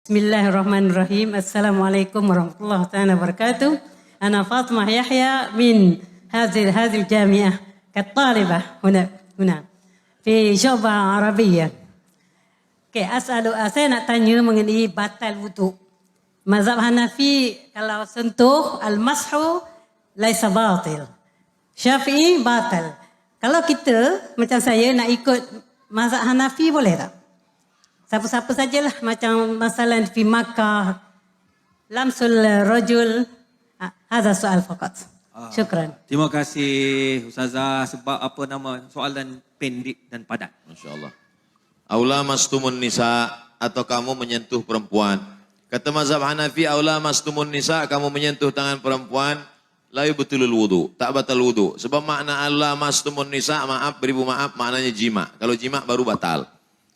Bismillahirrahmanirrahim. Assalamualaikum warahmatullahi wabarakatuh. Ana Fatimah Yahya min هذه الجامعة كطالبة هنا في شعبة عربية. Saya nak tanya mengenai batal wudu. Mazhab Hanafi kalau sentuh al-mashu laisa batil. Syafi'i batal. Kalau kita macam saya nak ikut mazhab Hanafi boleh tak? Siapa-siapa sajalah macam masalah di Makkah lamsul rajul. Hadha soal faqat. Syukran. Terima kasih Ustazah sebab soalan pendek dan padat. Masya-Allah. Aula mastumun nisa atau kamu menyentuh perempuan. Kata mazhab Hanafi, aula mastumun nisa, kamu menyentuh tangan perempuan, la yubtilul wudu, tak batal wudu. Sebab makna aula mastumun nisa, maaf beribu maaf, maknanya jima. Kalau jima baru batal.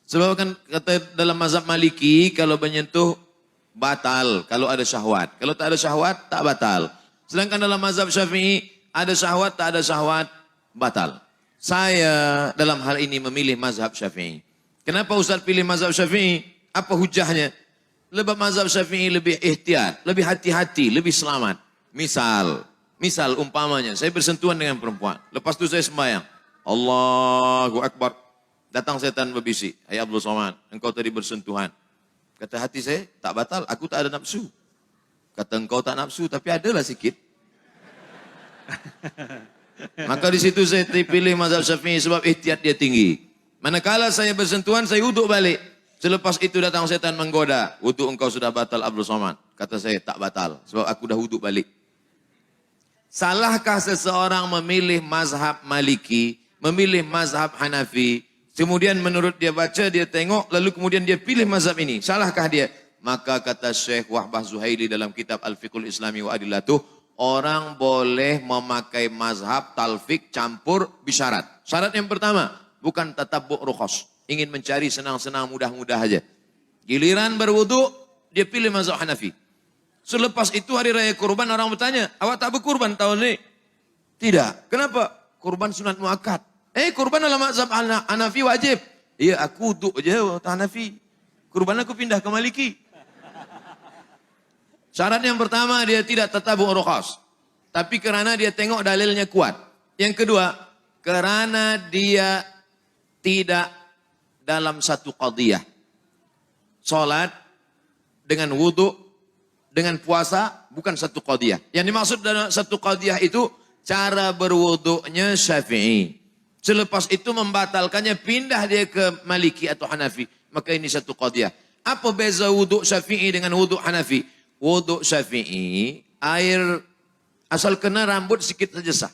Sebab kan kata dalam mazhab Maliki, kalau menyentuh batal kalau ada syahwat. Kalau tak ada syahwat tak batal. Sedangkan dalam mazhab Syafi'i ada syahwat tak ada syahwat batal. Saya dalam hal ini memilih mazhab Syafi'i. Kenapa Ustaz pilih mazhab Syafi'i? Apa hujahnya? Sebab mazhab Syafi'i lebih ihtiyat, lebih hati-hati, lebih selamat. Misal umpamanya saya bersentuhan dengan perempuan. Lepas itu saya sembahyang. Allahu Akbar. Datang setan berbisik. Hai Abdul Somad, engkau tadi bersentuhan. Kata hati saya, tak batal, aku tak ada nafsu. Kata engkau tak nafsu, tapi adalah sikit. Maka di situ saya pilih mazhab Syafi'i sebab ihtiyat dia tinggi. Manakala saya bersentuhan, saya wuduk balik. Selepas itu datang setan menggoda. Wuduk engkau sudah batal Abdul Somad. Kata saya, tak batal, sebab aku dah wuduk balik. Salahkah seseorang memilih mazhab Maliki, memilih mazhab Hanafi, kemudian menurut dia baca, dia tengok, lalu kemudian dia pilih mazhab ini. Salahkah dia? Maka kata Syekh Wahbah Zuhaili dalam kitab Al-Fiqhul Islami wa Adillatuh, orang boleh memakai mazhab talfik campur bisyarat. Syarat yang pertama, bukan tatabbu' rukhas. Ingin mencari senang-senang mudah-mudah aja. Giliran berwudu, dia pilih mazhab Hanafi. Selepas itu hari raya kurban, orang bertanya, awak tak berkurban tahun ini? Tidak. Kenapa? Kurban sunat muakkad. Kurban dalam mazhab Hanafi wajib. Iya, aku duduk je Hanafi. Kurban aku pindah ke Maliki. Syarat yang pertama, dia tidak tatabu' rukhas. Tapi kerana dia tengok dalilnya kuat. Yang kedua, kerana dia tidak dalam satu qadiyah. Salat dengan wudu, dengan puasa, bukan satu qadiyah. Yang dimaksud dalam satu qadiyah itu, cara berwudunya Syafi'i. Selepas itu membatalkannya, pindah dia ke Maliki atau Hanafi. Maka ini satu qadiyah. Apa beza wuduk Syafi'i dengan wuduk Hanafi? Wuduk Syafi'i, air asal kena rambut sikit saja sah.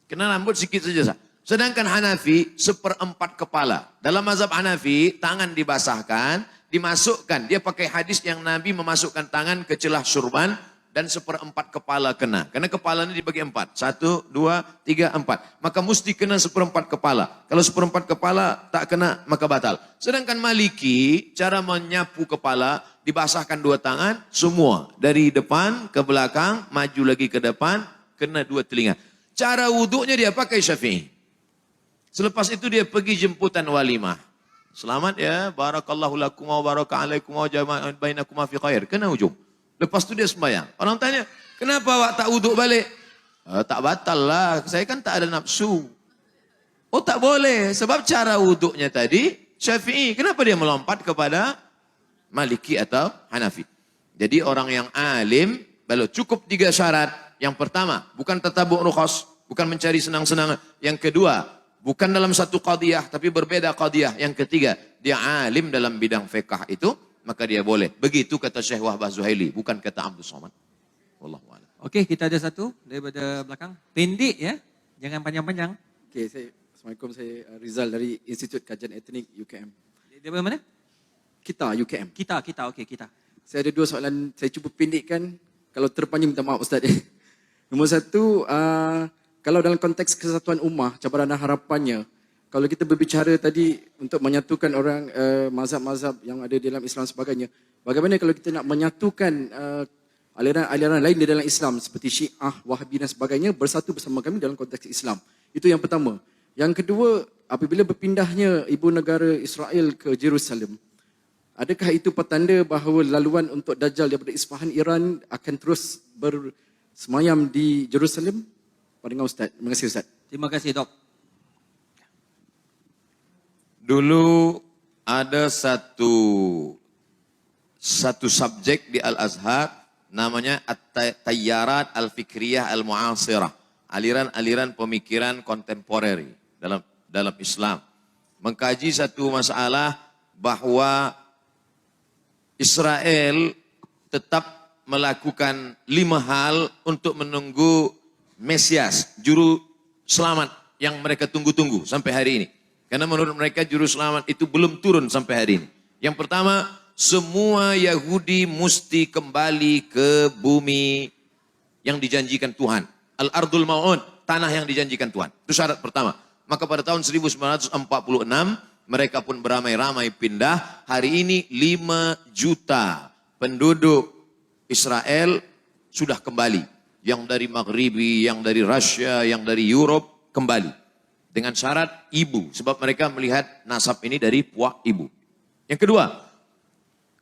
Kena rambut sikit saja sah. Sedangkan Hanafi, 1/4 kepala. Dalam mazhab Hanafi, tangan dibasahkan, dimasukkan. Dia pakai hadis yang Nabi memasukkan tangan ke celah surban, dan 1/4 kepala kena. Karena kepala ini dibagi 4. 1, 2, 3, 4. Maka mesti kena 1/4 kepala. Kalau 1/4 kepala tak kena, maka batal. Sedangkan Maliki, cara menyapu kepala, dibasahkan 2 tangan, semua. Dari depan ke belakang, maju lagi ke depan, kena 2 telinga. Cara wuduknya dia pakai Syafi'i. Selepas itu dia pergi jemputan walimah. Selamat ya, barakallahu lakum wa baraka alaikum wa jama'a bainakum fi khair. Kena ujung. Lepas itu dia sembahyang. Orang tanya, kenapa awak tak wuduk balik? Tak batal lah, saya kan tak ada nafsu. Oh tak boleh, sebab cara wuduknya tadi Syafi'i. Kenapa dia melompat kepada Maliki atau Hanafi? Jadi orang yang alim, kalau cukup 3 syarat. Yang pertama, bukan tatabu' rukhas, bukan mencari senang-senang. Yang kedua, bukan dalam satu qadiyah, tapi berbeda qadiyah. Yang ketiga, dia alim dalam bidang fiqh itu, maka dia boleh. Begitu kata Syekh Wahbah Zuhaili, bukan kata Abdul Somad. Wallahu a'lam. Okey, kita ada satu daripada belakang. Pendek ya, jangan panjang-panjang. Okey, Assalamualaikum, saya Rizal dari Institut Kajian Etnik UKM. Daripada mana? Kita, UKM. Kita, okey, kita. Saya ada 2 soalan, saya cuba pendekkan. Kalau terpanjang minta maaf Ustaz. Nombor 1, kalau dalam konteks kesatuan ummah, cabaran dan harapannya, kalau kita berbicara tadi untuk menyatukan orang mazhab-mazhab yang ada di dalam Islam sebagainya, bagaimana kalau kita nak menyatukan aliran-aliran lain di dalam Islam seperti Syiah, Wahabi dan sebagainya bersatu bersama kami dalam konteks Islam. Itu yang pertama. Yang kedua, apabila berpindahnya ibu negara Israel ke Jerusalem, adakah itu petanda bahawa laluan untuk Dajjal daripada Isfahan Iran akan terus bersemayam di Jerusalem? Pandangan Ustaz. Terima kasih Ustaz. Terima kasih, Dok. Dulu ada satu subjek di Al-Azhar namanya At-Tayyarat Al-Fikriyah Al-Mu'asirah, aliran-aliran pemikiran kontemporer dalam Islam. Mengkaji satu masalah bahwa Israel tetap melakukan 5 hal untuk menunggu Mesias, juru selamat yang mereka tunggu-tunggu sampai hari ini. Karena menurut mereka juru selamat itu belum turun sampai hari ini. Yang pertama, semua Yahudi mesti kembali ke bumi yang dijanjikan Tuhan. Al-Ardul Mau'ud, tanah yang dijanjikan Tuhan. Itu syarat pertama. Maka pada tahun 1946, mereka pun beramai-ramai pindah. Hari ini 5 juta penduduk Israel sudah kembali. Yang dari Maghribi, yang dari Rusia, yang dari Europe kembali. Dengan syarat ibu, sebab mereka melihat nasab ini dari puak ibu. Yang kedua,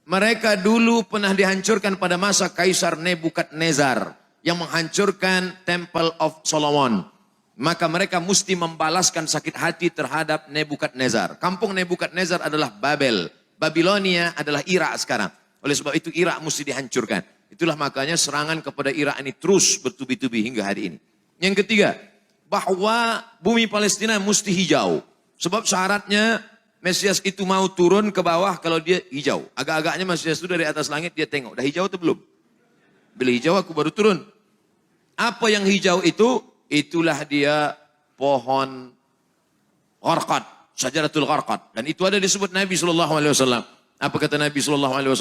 mereka dulu pernah dihancurkan pada masa Kaisar Nebukadnezar yang menghancurkan Temple of Solomon. Maka mereka mesti membalaskan sakit hati terhadap Nebukadnezar. Kampung Nebukadnezar adalah Babel. Babilonia adalah Irak sekarang. Oleh sebab itu Irak mesti dihancurkan. Itulah makanya serangan kepada Irak ini terus bertubi-tubi hingga hari ini. Yang ketiga, bahwa bumi Palestina mesti hijau. Sebab syaratnya Mesias itu mau turun ke bawah kalau dia hijau. Agak-agaknya Mesias itu dari atas langit dia tengok. Dah hijau atau belum? Bila hijau aku baru turun. Apa yang hijau itu? Itulah dia pohon gharqad. Syajaratul gharqad. Dan itu ada disebut Nabi SAW. Apa kata Nabi SAW?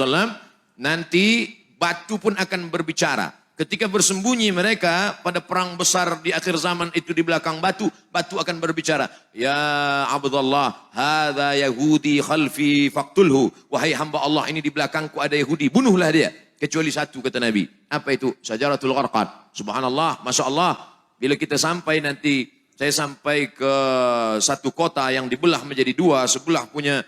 Nanti batu pun akan berbicara. Ketika bersembunyi mereka pada perang besar di akhir zaman itu di belakang batu, batu akan berbicara. Ya Abdullah, hadza Yahudi khalfi faqtulhu. Wahai hamba Allah, ini di belakangku ada Yahudi, bunuhlah dia. Kecuali satu kata Nabi. Apa itu? Syajaratul gharqad. Subhanallah, Masya Allah. Bila kita sampai nanti, saya sampai ke satu kota yang dibelah menjadi 2, sebelah punya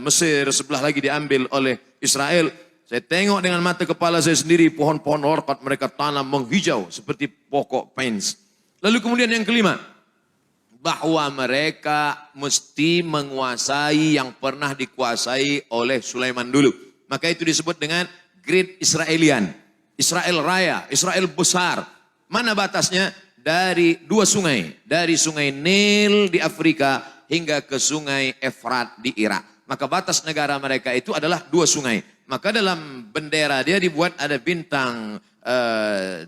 Mesir, sebelah lagi diambil oleh Israel. Saya tengok dengan mata kepala saya sendiri pohon-pohon gharqad mereka tanam menghijau seperti pokok pines. Lalu kemudian yang kelima, bahwa mereka mesti menguasai yang pernah dikuasai oleh Sulaiman dulu. Maka itu disebut dengan Great Israelian. Israel Raya, Israel besar. Mana batasnya? Dari 2 sungai. Dari sungai Nil di Afrika hingga ke sungai Efrat di Irak. Maka batas negara mereka itu adalah 2 sungai. Maka dalam bendera dia dibuat ada bintang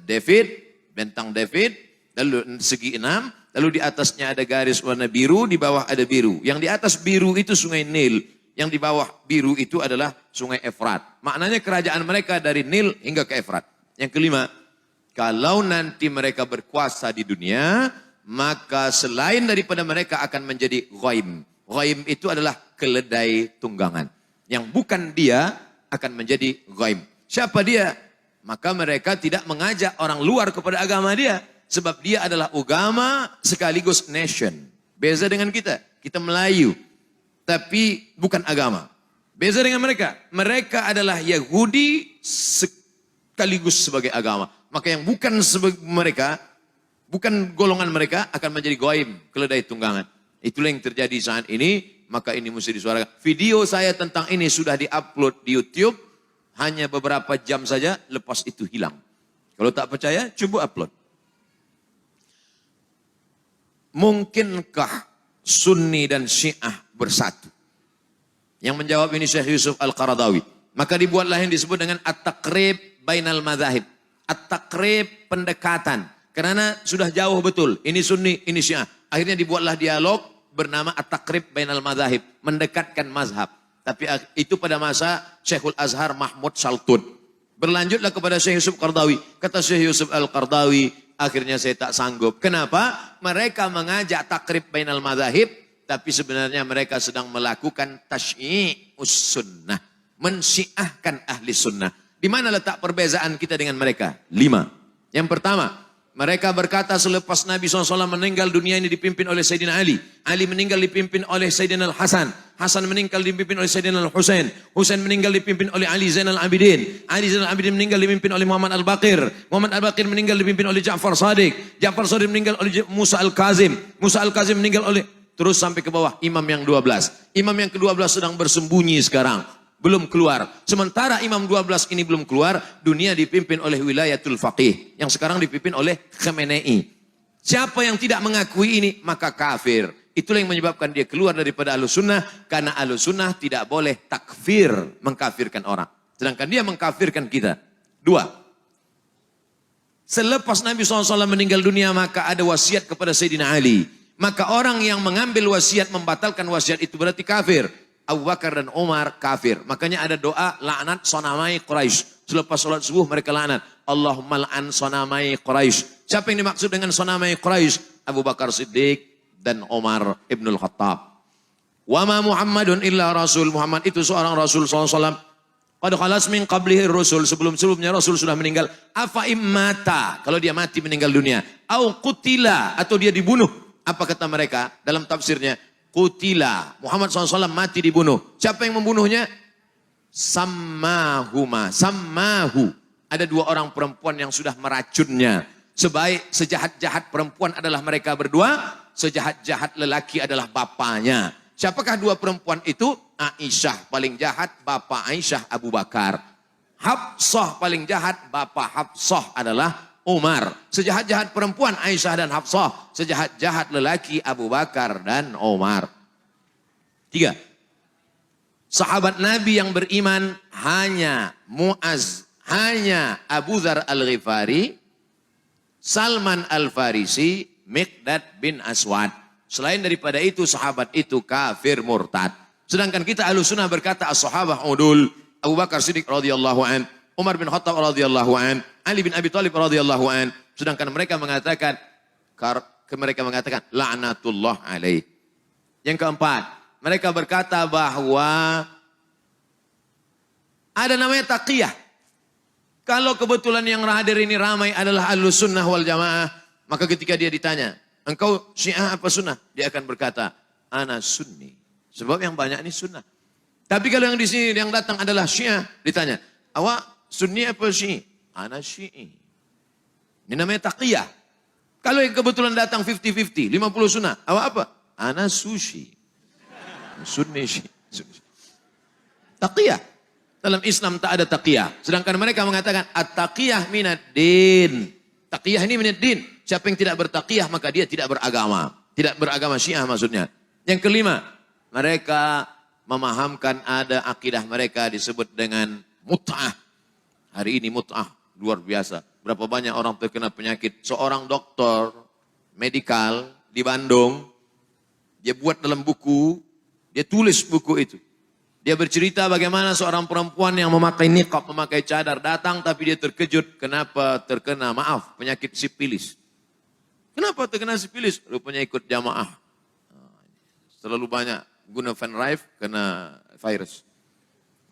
David, lalu segi 6, lalu di atasnya ada garis warna biru, di bawah ada biru. Yang di atas biru itu sungai Nil, yang di bawah biru itu adalah sungai Efrat. Maknanya kerajaan mereka dari Nil hingga ke Efrat. Yang kelima, kalau nanti mereka berkuasa di dunia, maka selain daripada mereka akan menjadi ghaim. Ghaim itu adalah keledai tunggangan. Yang bukan dia akan menjadi ghaib. Siapa dia? Maka mereka tidak mengajak orang luar kepada agama dia. Sebab dia adalah agama sekaligus nation. Beza dengan kita. Kita Melayu. Tapi bukan agama. Beza dengan mereka. Mereka adalah Yahudi sekaligus sebagai agama. Maka yang bukan mereka, bukan golongan mereka akan menjadi ghaib, keledai tunggangan. Itulah yang terjadi saat ini. Maka ini mesti disuarakan. Video saya tentang ini sudah diupload di YouTube. Hanya beberapa jam saja, lepas itu hilang. Kalau tak percaya, coba upload. Mungkinkah Sunni dan Syiah bersatu? Yang menjawab ini Syekh Yusuf Al-Qaradawi. Maka dibuatlah yang disebut dengan At-Taqrib Bainal Madhahib. At-Taqrib pendekatan. Karena sudah jauh betul. Ini Sunni, ini Syiah. Akhirnya dibuatlah dialog bernama At-Taqrib Bainal Madhahib, mendekatkan mazhab. Tapi itu pada masa Syekhul Azhar Mahmud Shaltun. Berlanjutlah kepada Syekh Yusuf Qaradawi. Kata Syekh Yusuf Al-Qaradawi, akhirnya saya tak sanggup. Kenapa? Mereka mengajak Taqrib Bainal Madhahib, tapi sebenarnya mereka sedang melakukan tasyyi'us sunnah. Mensyiahkan ahli sunnah. Di mana letak perbezaan kita dengan mereka? 5. Yang pertama, Mereka berkata selepas Nabi SAW meninggal, dunia ini dipimpin oleh Sayyidina Ali. Ali meninggal dipimpin oleh Sayyidina Al-Hasan. Hasan meninggal dipimpin oleh Sayyidina Al-Husain. Husain meninggal dipimpin oleh Ali Zainal Abidin. Ali Zainal Abidin meninggal dipimpin oleh Muhammad Al-Baqir. Muhammad Al-Baqir meninggal dipimpin oleh Ja'far Shadiq. Ja'far Shadiq meninggal oleh Musa Al-Kazim. Musa Al-Kazim meninggal oleh... Terus sampai ke bawah, imam yang 12. Imam yang ke-12 sedang bersembunyi sekarang. Belum keluar. Sementara imam 12 ini belum keluar, dunia dipimpin oleh wilayatul faqih. Yang sekarang dipimpin oleh Khamenei. Siapa yang tidak mengakui ini, maka kafir. Itulah yang menyebabkan dia keluar daripada Ahlussunnah. Karena Ahlussunnah tidak boleh takfir, mengkafirkan orang. Sedangkan dia mengkafirkan kita. 2. Selepas Nabi SAW meninggal dunia, maka ada wasiat kepada Sayyidina Ali. Maka orang yang mengambil wasiat, membatalkan wasiat itu berarti kafir. Abu Bakar dan Umar kafir. Makanya ada doa laknat sonamai Quraisy. Selepas sholat subuh mereka laknat. Allahumma la'an sonamai Quraisy. Siapa yang dimaksud dengan sonamai Quraisy? Abu Bakar Siddiq dan Umar Ibnul Khattab. Wa ma Muhammadun illa Rasul. Muhammad itu seorang Rasul SAW. Qad khalas min qablihi Rasul. Sebelum-sebelumnya Rasul sudah meninggal. Afa immata. Kalau dia mati meninggal dunia. Au qutila. Atau dia dibunuh. Apa kata mereka dalam tafsirnya? Qutila. Muhammad SAW mati dibunuh. Siapa yang membunuhnya? Sammahuma. Sammahu. Ada 2 orang perempuan yang sudah meracunnya. Sejahat-jahat perempuan adalah mereka berdua. Sejahat-jahat lelaki adalah bapaknya. Siapakah 2 perempuan itu? Aisyah paling jahat, bapak Aisyah Abu Bakar. Hafsah paling jahat, bapak Hafsah adalah Umar. Sejahat-jahat perempuan Aisyah dan Hafsah. Sejahat-jahat lelaki Abu Bakar dan Umar. 3. Sahabat Nabi yang beriman hanya Muaz, hanya Abu Dzar Al-Ghifari, Salman Al-Farisi, Miqdad bin Aswad. Selain daripada itu, sahabat itu kafir murtad. Sedangkan kita Ahlussunnah berkata as-sahabah udul. Abu Bakar Siddiq radhiyallahu an, Umar bin Khattab radhiyallahu an, Ali bin Abi Thalib radhiyallahu an. Sedangkan mereka mengatakan la'natullah alaih. Yang keempat, mereka berkata bahwa ada namanya taqiyah. Kalau kebetulan yang hadir ini ramai adalah Ahlussunnah wal Jamaah, maka ketika dia ditanya, engkau Syiah apa Sunnah? Dia akan berkata, ana Sunni. Sebab yang banyak ini Sunnah. Tapi kalau yang di sini yang datang adalah Syiah, ditanya, awak Sunni apa Syiah? Ana Syi'i. Ini namanya taqiyah. Kalau yang kebetulan datang 50-50, 50 Sunnah, awak apa? Ana Sushi. Sunni Syi'i. Taqiyah. Dalam Islam tak ada taqiyah. Sedangkan mereka mengatakan at-taqiyah minad din. Taqiyah ini minad din. Siapa yang tidak bertaqiyah maka dia tidak beragama. Tidak beragama Syiah maksudnya. Yang kelima, mereka memahamkan ada akidah mereka disebut dengan mut'ah. Hari ini mut'ah luar biasa. Berapa banyak orang terkena penyakit. Seorang dokter medikal di Bandung, dia buat dalam buku, dia tulis buku itu. Dia bercerita bagaimana seorang perempuan yang memakai niqab, memakai cadar, datang tapi dia terkejut. Kenapa terkena, penyakit sipilis. Kenapa terkena sipilis? Rupanya ikut jamaah. Terlalu banyak guna Van Rijk kena virus.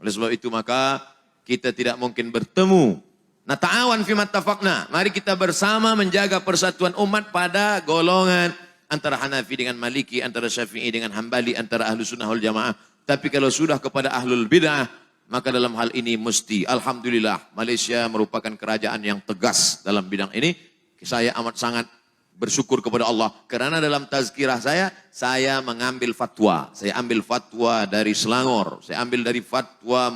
Oleh sebab itu maka kita tidak mungkin bertemu. Nah ta'awan fi mattafaqna. Mari kita bersama menjaga persatuan umat pada golongan antara Hanafi dengan Maliki, antara Syafi'i dengan Hambali, antara Ahlussunnah wal Jamaah. Tapi kalau sudah kepada Ahlul Bid'ah, maka dalam hal ini mesti, alhamdulillah, Malaysia merupakan kerajaan yang tegas dalam bidang ini. Saya amat sangat bersyukur kepada Allah. Karena dalam tazkirah saya mengambil fatwa. Saya ambil fatwa dari Selangor. Saya ambil dari fatwa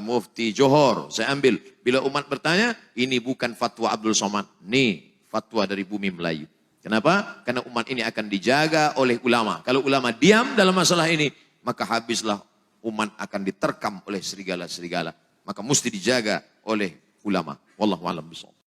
Mufti Johor. Saya ambil. Bila umat bertanya, ini bukan fatwa Abdul Somad. Ini fatwa dari bumi Melayu. Kenapa? Karena umat ini akan dijaga oleh ulama. Kalau ulama diam dalam masalah ini, maka habislah umat akan diterkam oleh serigala-serigala. Maka mesti dijaga oleh ulama. Wallahu a'lam bishawab.